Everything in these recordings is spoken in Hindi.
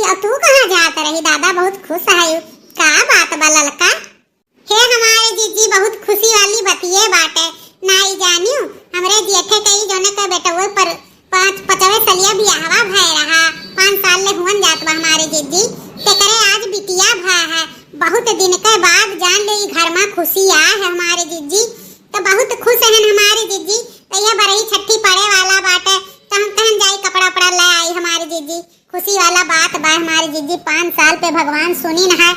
और तू कहाँ जात रही दादा? बहुत खुश है का बात बा ललका? हे हमारे जीजी बहुत खुशी वाली बतिये बाटे। नाई जानियो हमरे जेठे कई जोने का बेटवा पर 5-5 सलिया बियाहवा भय रहा। 5 साल ले हुवन जात बा हमारे जीजी ते करे आज बिटिया भा है। बहुत दिन के बाद जान ले घर में खुशी आ है हमारे जीजी। तो बहुत खुश हैं हमारे जीजी। तो यह बरही छठी पड़े वाला बाटे तो हम कहन जाई कपड़ा उपड़ा ले आई हमारे जीजी। खुशी वाला बात बा हमारे जीजी। 5 साल पे भगवान सुनी न है।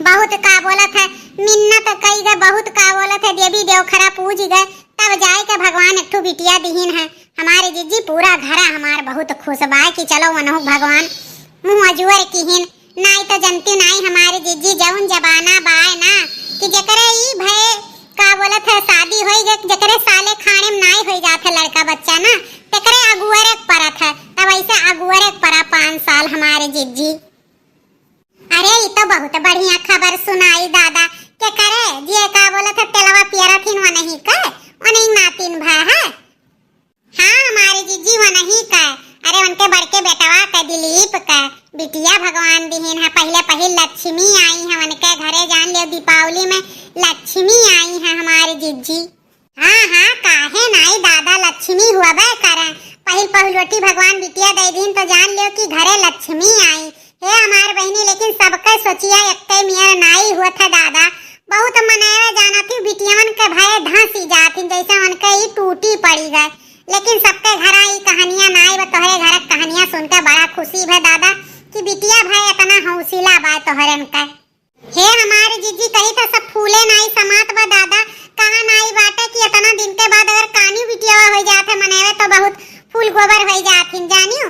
बहुत का बोलत है मिन्नत कई गए, बहुत का बोलत है देवी देवखरा पूज गए तब जाए के भगवान एक ठो बिटिया दीहिन है हमारे जीजी। पूरा घरा हमार बहुत खुश बा कि चलो वनहु भगवान मुँह अजुअर किहिन। नाई तो जनती नाई हमारे जीजी जौन जबाना बाय ना कि जकरे ई भय का बोलत है शादी होई गए जकरे साले खाने में नाई होई जात है लड़का बच्चा ना तकरे अगुअरे परत है। तब ऐसे अगुअरे परा 5 साल हमारे जीजी। अरे ये तो बहुत बढ़िया खबर सुनाई दादा। क्या करे जी का बोलत है तेलवा पियरा थिन व नहीं का व नहीं नातिन भा है। हाँ हमारे जीजी व नहीं का। अरे उनके बड़के बेटवा का दिलीप का बिटिया भगवान दीहिन है। पहले लक्ष्मी आई है उनके घरे जान लियो दीपावली में लक्ष्मी आई है हमारे जीजी। हाँ काहे नाई दादा लक्ष्मी हुआ बे करे। पहिलोटी भगवान बिटिया दे दीन तो जान लियो कि घरे लक्ष्मी आई हे हमार बहनी। लेकिन सबके सोचिया एकते मियर नाई हुआ था दादा। बहुत मनावे जाना थी बिटियावन के भय धांसी जाती जैसे उनके ही टूटी पड़ी गए। लेकिन सबके घर आई कहानियां नाई व तोहरे घर कहानियां सुनकर बड़ा खुशी है दादा कि बिटिया भाई इतना हौसला बा तोहरे का। हे हमारे जीजी कही था सब फूले नाई समात बा दादा। कहा नाई बाटे कि इतना दिन के बाद अगर कानी बिटिया हो जाते मनेवे तो बहुत फूल गोबर हो जाथिन जानियो।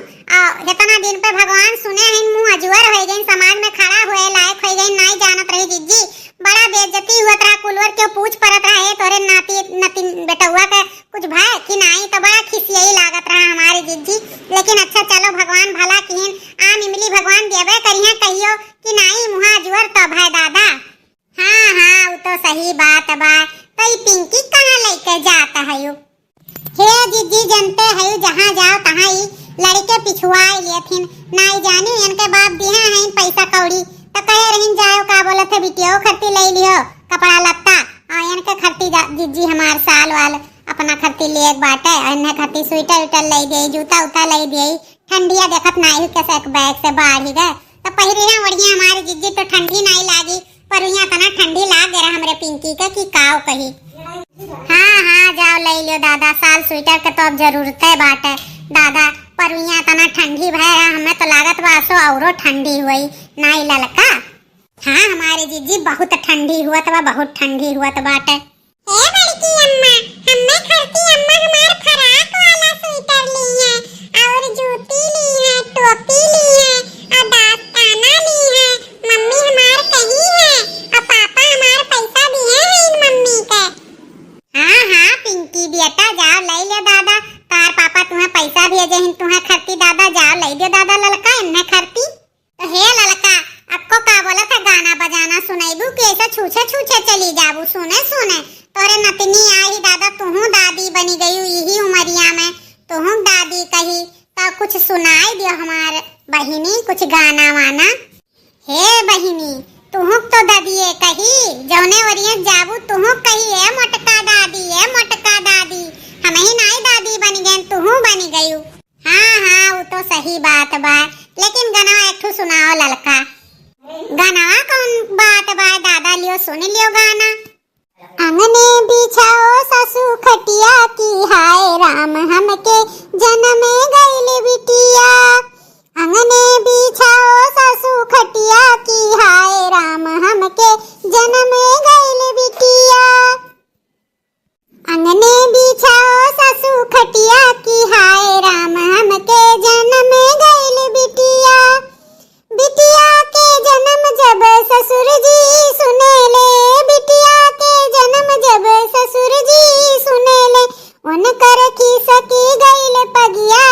इतना दिन पे भगवान सुने हैं मुँह अजुअर हो गई समाज में खड़ा हुए लायक हो गई नाई जानत रही जीजी। बड़ा बेइज्जती हुआ तरा कुलवर क्यों पूछ परत रहे तोरे नाती बेटुआ का कुछ भाई कि नहीं तो बड़ा खिसियाई लागत रहा हमारे जीजी। लेकिन अच्छा चलो भगवान भला किहिन आम इमली भगवान देवे करिया कहियो कि नहीं मुहा जुअर तो भाई दादा। हाँ वो तो सही बात बा। तो ये पिंकी कहाँ लेके जाता है यू? हे जीजी जनते है जहाँ जाओ तहाँ ही लड़के पिछुआए लेथिन नाई जानी इनके बाप दिया है पैसा कौड़ी तो कहे रहिन जाओ का बोलत है बिटियो खर्ती ले लियो कपड़ा लत्ता और इनके खर्ती जीजी हमार साल वाल अपना खर्ती ले एक बाटे अन्य खर्ती स्वेटर ले दिए जूता उता ले दिए। ठंडिया देखत नहीं कैसे एक बैग से बाहर ही गए तो पहिरिया ओढ़िया हमारे जीजी तो ठंडी नहीं लागी पर यहाँ तना ठंडी लाग गया हमरे पिंकी का कि काव कही। हाँ जाओ ले लियो दादा साल स्वेटर के तो अब जरूरत है बाटे दादा। पर यहाँ तना ठंडी भय हमें तो लागत बासो औरो ठंडी हुई नाई ललका। हाँ हमारे जीजी बहुत ठंडी हुआ था बहुत ठंडी हुआ था बाटे। ए बड़की अम्मा हमें खरती अम्मा हमार फराक वाला स्वेटर ली है और जूती ली है टोपी ली है और दास्ताना ली है। मम्मी हमार कही है और पापा हमार पैसा दिए हैं इन मम्मी के। हाँ पिंकी बेटा जाओ ले ले दादा तार पापा तुम्हें पैसा भेजे हैं तुम्हें खरती दादा जाओ ले दो दादा ललका इन्हें खरती। तो हे ललका आपको का बोला था गाना बजाना सुनाईबू कि ऐसा छूछे चली जाबू सुने तोरे नतनी आई दादा तुहू दादी बनी गई यही उमरिया में तुहू दादी कही तो कुछ सुनाई दियो हमारे बहिनी कुछ गाना वाना। हे बहिनी तुहू तो दादिए कही जौने वरिया जाबू तुहू कही है मोटका दादी हम ही नाई दादी बनी गए तुहू बनी गई। हाँ वो तो सही बात बा। लेकिन गाना एक ठो सुनाओ ललका। गाना कौन बात बा दादा लियो सुन लियो गाना। अंगने बिछाओ ससु खटिया की हाय राम हमके जन्म गइल बिटिया। अंगने बिछाओ ससु खटिया की हाय राम हमके जन्म गइल बिटिया। अंगने बिछाओ ससु खटिया की हाय राम हमके जन्म गइल बिटिया। बिटिया के जन्म जब ससुर जी सुने ले बिटिया के जन्म जब ससुर जी सुने ले उन कर की सकी गइल पगिया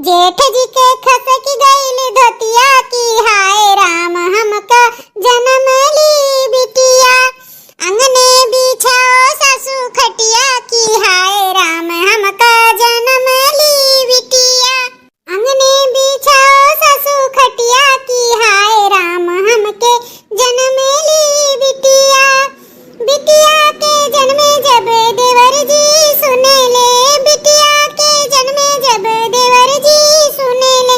जेठ जी के खसक गईल धोतिया की हाय राम हमका जन्म ली बिटिया। अंगने बिछाओ सासू खटिया की हाय राम हमका जन्म ली बिटिया। अंगने बिछाओ सासू खटिया की हाय राम हमके जन्म ली बिटिया। बिटिया के जन्मे जब देवर जी सुने ले, बिटिया के जन्मे जब देवर जी सुने ले,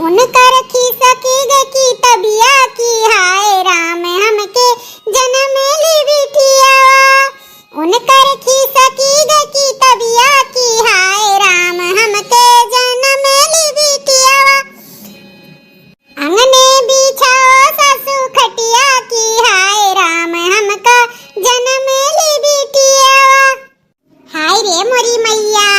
उनकर खिसकी गे की तबिया की हाय राम हमके जन्म ली बिटिया। उनकर खिसकी गे की तबिया की हाय राम हमके जन्म ली बिटिया। अंगने बिछाओ सासू खटिया की हाय राम हमका जन्म ली बिटिया। हाय रे मोरी मैया,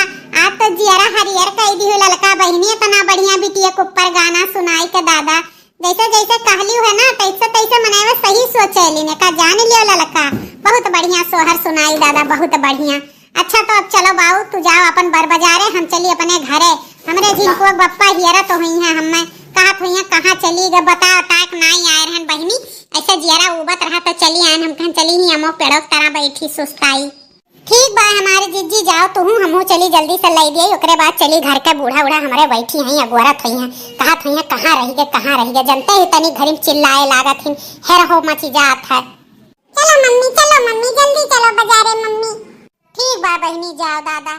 आज तो जियरा हरियर कह दी हो ललका बहिनी। इतना बढ़िया बिटिया के ऊपर गाना सुनाई के दादा जैसे जैसे कहली है ना तैसे तैसे मनावे सही सोचेली ने का जान लियो ललका। बहुत बढ़िया सोहर सुनाई दादा, बहुत बढ़िया। अच्छा तो अब चलो बाऊ तू जाओ अपन बर बाजारे, हम चली अपने घरे। हमरे झिनको बप्पा हियरा तो हुई है, हमें कहा हुई कहाँ चली गए बता टाक नहीं आए रहन बहिनी। ऐसे जियरा उबत रहा तो चली आए, हम कहीं चली ही अमो पेड़ों की तरह बैठी सुस्ताई। ठीक बा हमारे जिज्जी जाओ तू, हमहू चली जल्दी से ले दिए। ओकरे बाद चली घर के बूढ़ा उड़ा हमारे बैठी हैं अगोरत हुई हैं, कहा हुई हैं कहाँ रही गए जनते ही तनी घर में चिल्लाए लागत हिन हेर हो मची जात है। चलो मम्मी जल्दी चलो बाजारे मम्मी। ठीक बा बहनी जाओ दादा।